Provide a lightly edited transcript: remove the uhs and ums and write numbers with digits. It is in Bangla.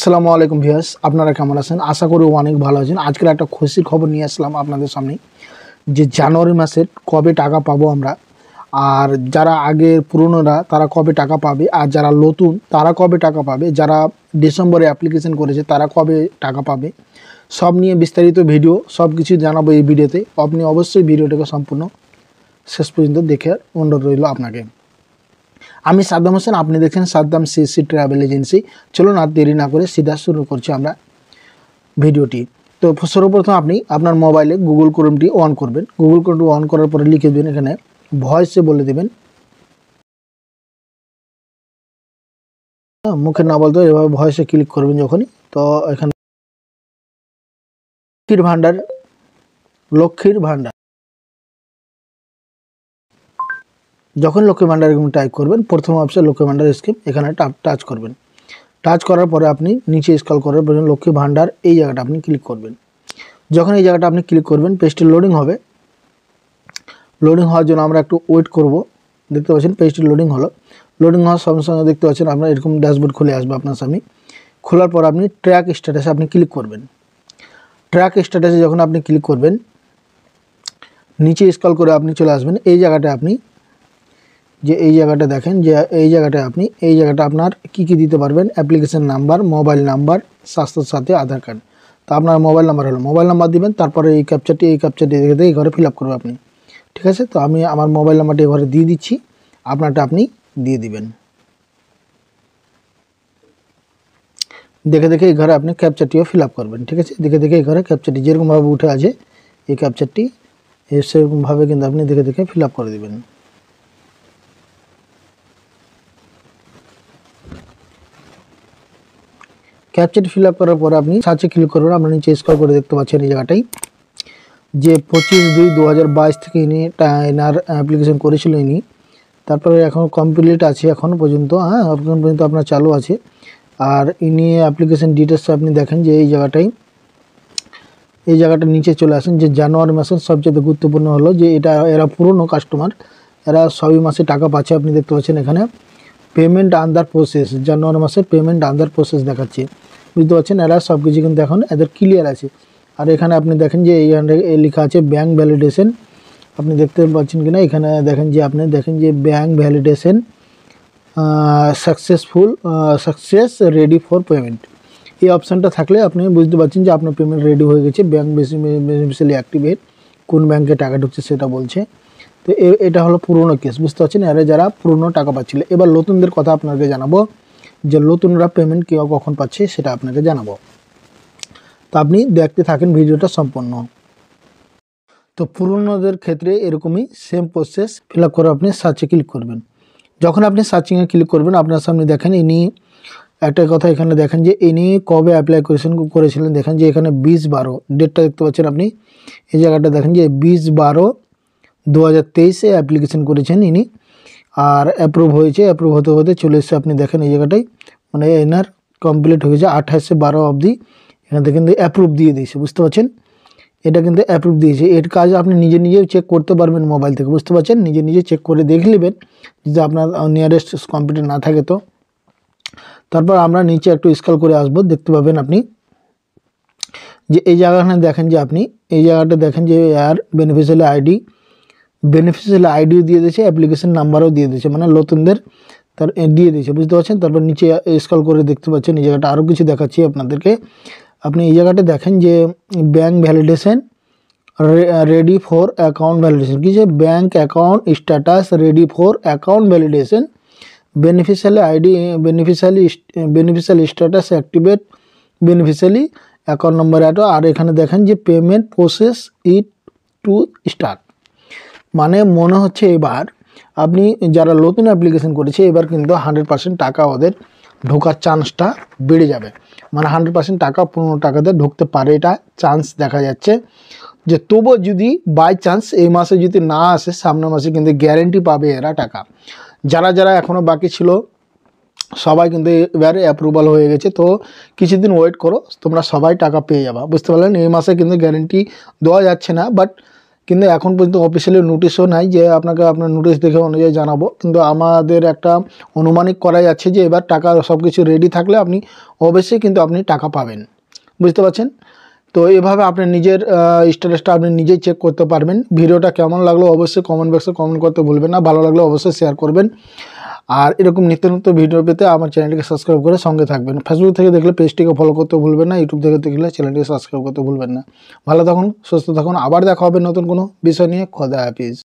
আসসালামু আলাইকুম ভিউয়ার্স, আপনারা কেমন আছেন? আশা করি অনেক ভালো আছেন। আজকের একটা খুশির খবর নিয়ে আসলাম আপনাদের সামনে যে জানুয়ারি মাসের কবে টাকা পাবো আমরা, আর যারা আগের পুরনোরা তারা কবে টাকা পাবে, আর যারা নতুন তারা কবে টাকা পাবে, যারা ডিসেম্বরে অ্যাপ্লিকেশন করেছে তারা কবে টাকা পাবে, সব নিয়ে বিস্তারিত ভিডিও সব কিছু জানাবো এই ভিডিওতে। আপনি অবশ্যই ভিডিওটাকে সম্পূর্ণ শেষ পর্যন্ত দেখে অনুরোধ রইল আপনাকে। আমি সাদ্দাম হোসেন, আপনি দেখছেন সাদ্দাম সিএসসি ট্রাভেল এজেন্সি। চলুন আর দেরি না করে সিধা শুরু করছি আমরা ভিডিওটি। তো সর্বপ্রথম আপনি আপনার মোবাইলে গুগল ক্রোমটি অন করবেন। গুগল ক্রোমটি অন করার পরে লিখে দেবেন এখানে ভয়েসে বলে দেবেন, মুখে না বলতে এভাবে ভয়েসে ক্লিক করবেন যখনই। তো এখানে লক্ষ্মীর ভাণ্ডার যখন লক্ষ্মীর ভাণ্ডার টাইপ করবেন, প্রথম অপশন লক্ষ্মীর ভাণ্ডার স্কিম, এখানে টাচ করবেন। টাচ করার পরে আপনি নিচে স্ক্রল করার পরে লক্ষ্মী ভাণ্ডার এই জায়গাটা আপনি ক্লিক করবেন। যখন এই জায়গাটা আপনি ক্লিক করবেন, পেজটি লোডিং হবে। লোডিং হওয়ার জন্য আমরা একটু ওয়েট করব। দেখতে পাচ্ছেন পেজটি লোডিং হলো। লোডিং হওয়ার সঙ্গে সঙ্গে দেখতে পাচ্ছেন আপনার এরকম ড্যাশবোর্ড খুলে আসবে আপনার সামনে। খোলার পর আপনি ট্র্যাক স্ট্যাটাসে আপনি ক্লিক করবেন। ট্র্যাক স্ট্যাটাসে যখন আপনি ক্লিক করবেন, নিচে স্ক্রল করে আপনি চলে আসবেন এই জায়গাটা। আপনি যে এই জায়গাটা দেখেন যে এই জায়গাটা আপনি এই জায়গাটা আপনার কি কি দিতে পারবেন, অ্যাপ্লিকেশন নাম্বার, মোবাইল নাম্বার, স্বাস্থ্যের সাথে আধার কার্ড। তো আপনার মোবাইল নাম্বার হলো মোবাইল নাম্বার দিবেন, তারপরে এই ক্যাপচারটি দেখে এই ঘরে ফিল আপ করবে আপনি। ঠিক আছে, তো আমি আমার মোবাইল নাম্বারটি এবারে দিয়ে দিচ্ছি, আপনারটা আপনি দিয়ে দিবেন। দেখে এই ঘরে আপনি ক্যাপচারটিও ফিল আপ করবেন। ঠিক আছে, দেখে এই ঘরে ক্যাপচারটি যেরকমভাবে উঠে আছে এই ক্যাপচারটি সেরকমভাবে কিন্তু আপনি দেখে ফিল আপ করে দেবেন। ক্যাপচারটি ফিল আপ করার পর আপনি সার্চে ক্লিক করবেন। আপনার নিচে স্ক্রল করে দেখতে পাচ্ছেন এই জায়গাটাই যে 25/2/2022 থেকে এনার অ্যাপ্লিকেশন করেছিল ইনি। তারপরে এখন কমপ্লিট আছে এখন পর্যন্ত, এখন পর্যন্ত আপনার চালু আছে। আর ইনি অ্যাপ্লিকেশন ডিটেলস আপনি দেখেন যে এই জায়গাটা নিচে চলে আসেন যে জানুয়ারি মাসের সবচেয়ে গুরুত্বপূর্ণ হলো যে এরা পুরনো কাস্টমার, এরা সবই মাসে টাকা পাচ্ছে। আপনি দেখতে পাচ্ছেন এখানে পেমেন্ট আন্ডার প্রসেস, জানুয়ারি মাসের পেমেন্ট আন্ডার প্রসেস দেখাচ্ছে। বুঝতে পারছেন, এরা সব কিছু কিন্তু এখন এদের ক্লিয়ার আছে। আর এখানে আপনি দেখেন যে এই লেখা আছে ব্যাঙ্ক ভ্যালিডেশন। আপনি দেখতে পাচ্ছেন কিনা, এখানে দেখেন যে bank validation success ready for payment. এই অপশানটা থাকলে আপনি বুঝতে পারছেন যে আপনার পেমেন্ট রেডি হয়ে গেছে। ব্যাঙ্ক বেনিফিশিয়ারি অ্যাক্টিভেট, কোন ব্যাঙ্কে টাকা ঢুকছে সেটা বলছে। তো এটা হলো পুরনো কেস, বুঝতে পারছেন, এরা যারা পুরনো টাকা পাচ্ছিল। এবার নতুনদের কথা আপনাকে জানাবো যে নতুনরা পেমেন্ট কখন পাচ্ছে সেটা আপনাকে জানাবো। তো আপনি দেখতে থাকেন ভিডিওটা সম্পূর্ণ। তো পুরনোদের ক্ষেত্রে এরকমই সেম প্রসেস ফিল আপ করে আপনি সার্চে ক্লিক করবেন। যখন আপনি সার্চিংয়ে ক্লিক করবেন, আপনার সামনে দেখেন ইনি একটা কথা এখানে দেখেন যে ইনি কবে অ্যাপ্লাই করেছিলেন। দেখেন যে এখানে 20/12 ডেটটা দেখতে পাচ্ছেন আপনি। এই জায়গাটা দেখেন যে 20/12/2023 অ্যাপ্লিকেশন করেছেন ইনি, আর অ্যাপ্রুভ হয়েছে। অ্যাপ্রুভ হতে চলে এসছে। আপনি দেখেন এই জায়গাটাই মানে এনার কমপ্লিট হয়ে গেছে 28/12 অবধি। এখান থেকে কিন্তু অ্যাপ্রুভ দিয়ে দিয়েছে, বুঝতে পারছেন, এটা কিন্তু অ্যাপ্রুভ দিয়েছে। এর কাজ আপনি নিজেও চেক করতে পারবেন মোবাইল থেকে, বুঝতে পারছেন, নিজে চেক করে দেখে নেবেন যদি আপনার নিয়ারেস্ট কম্পিউটার না থাকে। তো তারপর আমরা নিচে একটু স্ক্রল করে আসবো, দেখতে পাবেন আপনি যে এই জায়গাখানে দেখেন যে আপনি এই জায়গাটা দেখেন যে আর বেনিফিশিয়ারি আইডিও দিয়ে দিয়েছে, অ্যাপ্লিকেশন নাম্বারও দিয়ে দিয়েছে, মানে নতুনদের তার দিয়ে দিয়েছে, বুঝতে পারছেন। তারপর নিচে স্ক্রল করে দেখতে পাচ্ছেন এই জায়গাটা আরও কিছু দেখাচ্ছি আপনাদেরকে। আপনি এই জায়গাটা দেখেন যে bank validation ready for account validation, কি যে bank account status ready for account validation, beneficiary ID, beneficiary status activate, beneficiary account number auto. আর এখানে দেখেন যে payment process it to start, মানে মনে হচ্ছে এবার আপনি যারা নতুন অ্যাপ্লিকেশন করেছে এবার কিন্তু 100% টাকা ওদের ঢোকার চান্সটা বেড়ে যাবে। মানে 100% টাকা 15 টাকাতে ঢুকতে পারে, এটা চান্স দেখা যাচ্ছে। যে তবুও যদি বাই চান্স এই মাসে যদি না আসে, সামনের মাসে কিন্তু গ্যারেন্টি পাবে এরা টাকা। যারা এখনও বাকি ছিল সবাই কিন্তু এবারে অ্যাপ্রুভাল হয়ে গেছে। তো কিছুদিন ওয়েট করো, তোমরা সবাই টাকা পেয়ে যাবা, বুঝতে পারলেন। এই মাসে কিন্তু গ্যারেন্টি দেওয়া যাচ্ছে না, বাট কিন্তু এখন পর্যন্ত অফিসিয়ালি নোটিশও নাই যে আপনাকে আপনার নোটিশ দেখে অনুযায়ী জানাবো। কিন্তু আমাদের একটা অনুমানিক করা যাচ্ছে যে এবার টাকা সব কিছু রেডি থাকলে আপনি অবশ্যই কিন্তু আপনি টাকা পাবেন, বুঝতে পারছেন। তো এভাবে আপনি নিজের স্ট্যাটাসটা আপনি নিজেই চেক করতে পারবেন। ভিডিওটা কেমন লাগলো অবশ্যই কমেন্ট বক্সে কমেন্ট করতে ভুলবেন না, ভালো লাগলে অবশ্যই শেয়ার করবেন। আর এরকম নিত্য নতুন ভিডিও পেতে আমার চ্যানেলটিকে সাবস্ক্রাইব করে সঙ্গে থাকবেন। ফেসবুক থেকে দেখলে পেজটিকে ফলো করতে ভুলবেন না, ইউটিউব থেকে দেখলে চ্যানেলটিকে সাবস্ক্রাইব করতে ভুলবেন না। ভালো থাকুন, সুস্থ থাকুন, আবার দেখা হবে নতুন কোনো বিষয় নিয়ে। খোদা হাফিজ।